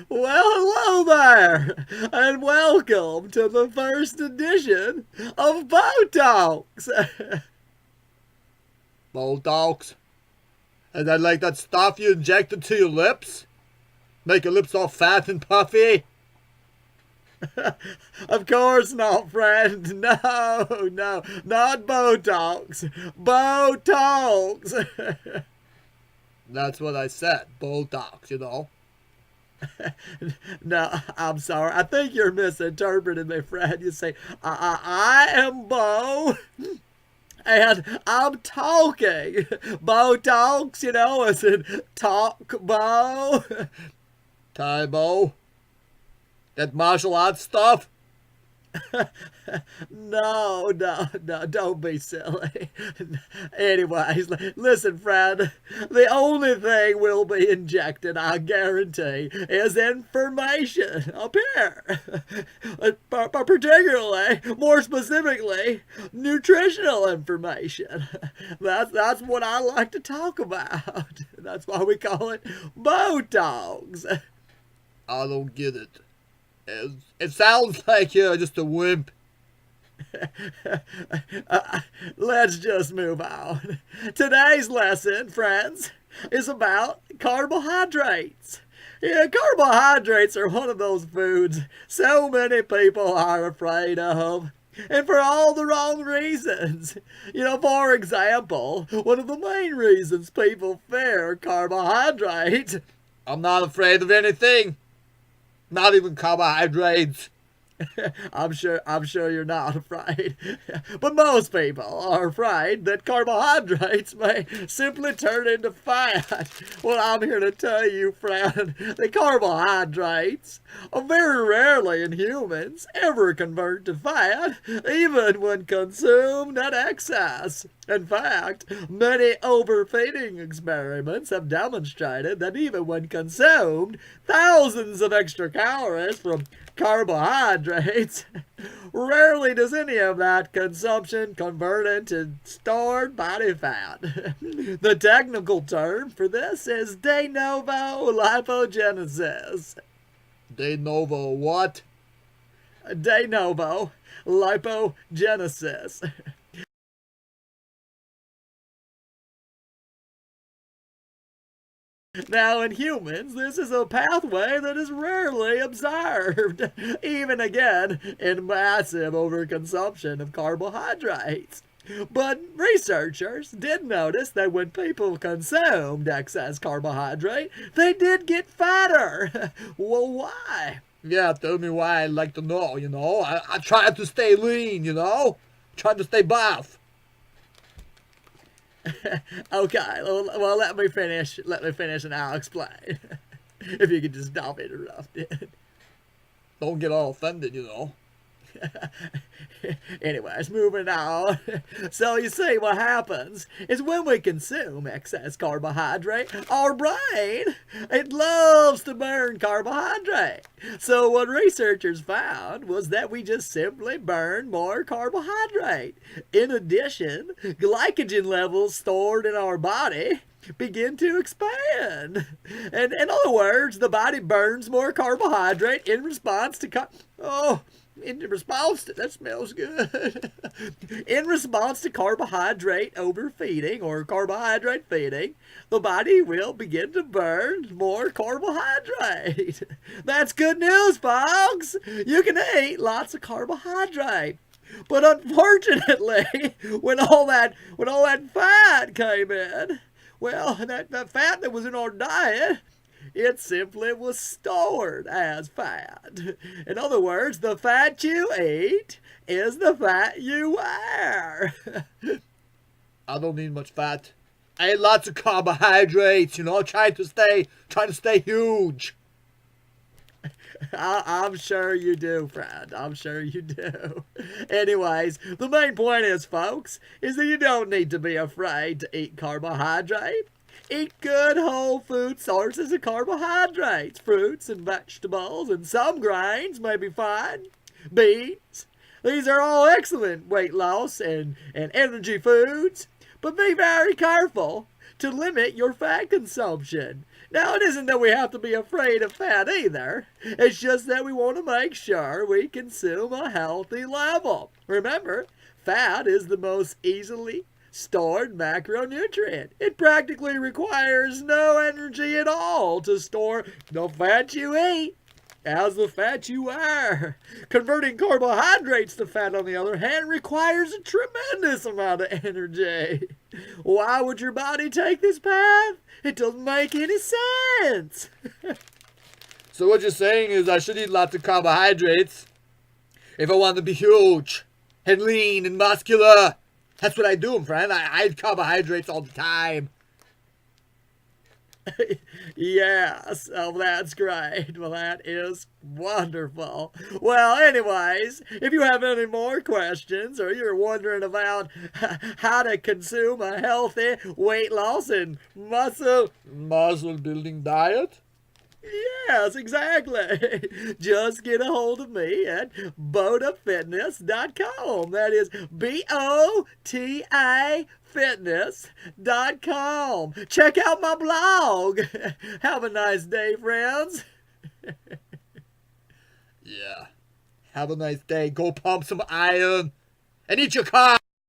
Well, hello there, and welcome to the first edition of Botox. Bulldogs. And then like that stuff you inject into your lips? Make your lips all fat and puffy? Of course not, friend. No, no, not Botox. Botox. That's what I said. Bulldogs. No, I'm sorry. I think you're misinterpreting me, friend. You say, I am Bo. And I'm talking. Botox, as in talk Bo. Tybo. That martial arts stuff? No, don't be silly. Anyways, listen, friend. The only thing we'll be injecting, I guarantee, is information up here. Particularly, more specifically, nutritional information. That's what I like to talk about. That's why we call it Botox. I don't get it. It sounds like you're just a wimp. Let's just move on. Today's lesson, friends, is about carbohydrates. Yeah, carbohydrates are one of those foods so many people are afraid of. And for all the wrong reasons. For example, one of the main reasons people fear carbohydrates. I'm not afraid of anything. Not even carbohydrates. I'm sure you're not afraid. But most people are afraid that carbohydrates may simply turn into fat. Well, I'm here to tell you, friend, that carbohydrates very rarely in humans ever convert to fat, even when consumed at excess. In fact, many overfeeding experiments have demonstrated that even when consumed, thousands of extra calories from carbohydrates, rarely does any of that consumption convert into stored body fat. The technical term for this is de novo lipogenesis. De novo what? De novo lipogenesis. Now, in humans, this is a pathway that is rarely observed, even again in massive overconsumption of carbohydrates. But researchers did notice that when people consumed excess carbohydrate, they did get fatter. Well, why? Yeah, tell me why. I'd like to know. I try to stay lean. Trying to stay buff. Okay, well, let me finish. And I'll explain. If you could just stop interrupting. Don't get all offended. Anyways, moving on. So you see, what happens is when we consume excess carbohydrate, our brain, it loves to burn carbohydrate. So what researchers found was that we just simply burn more carbohydrate. In addition, glycogen levels stored in our body begin to expand. And in other words, the body burns more carbohydrate in response to that smells good. In response to carbohydrate overfeeding or carbohydrate feeding, the body will begin to burn more carbohydrate. That's good news, folks. You can eat lots of carbohydrate. But unfortunately, when all that fat came in, well, that fat that was in our diet, it simply was stored as fat. In other words, the fat you eat is the fat you wear. I don't need much fat. I eat lots of carbohydrates, trying to stay huge. I'm sure you do, friend. I'm sure you do. Anyways, the main point is, folks, is that you don't need to be afraid to eat carbohydrate. Eat good whole food sources of carbohydrates. Fruits and vegetables and some grains may be fine. Beans. These are all excellent weight loss and energy foods. But be very careful to limit your fat consumption. Now, it isn't that we have to be afraid of fat either. It's just that we want to make sure we consume a healthy level. Remember, fat is the most easily stored macronutrient. It practically requires no energy at all to store the fat you eat as the fat you are. Converting carbohydrates to fat, on the other hand, requires a tremendous amount of energy. Why would your body take this path? It doesn't make any sense. So what you're saying is I should eat lots of carbohydrates if I want to be huge and lean and muscular. That's what I do, friend. I eat carbohydrates all the time. Yes, oh, that's great. Well, that is wonderful. Well, anyways, if you have any more questions or you're wondering about how to consume a healthy weight loss and muscle building diet? Yes, exactly. Just get a hold of me at botafitness.com. That is BOTA fitness.com. Check out my blog. Have a nice day, friends. Yeah. Have a nice day. Go pump some iron and eat your car.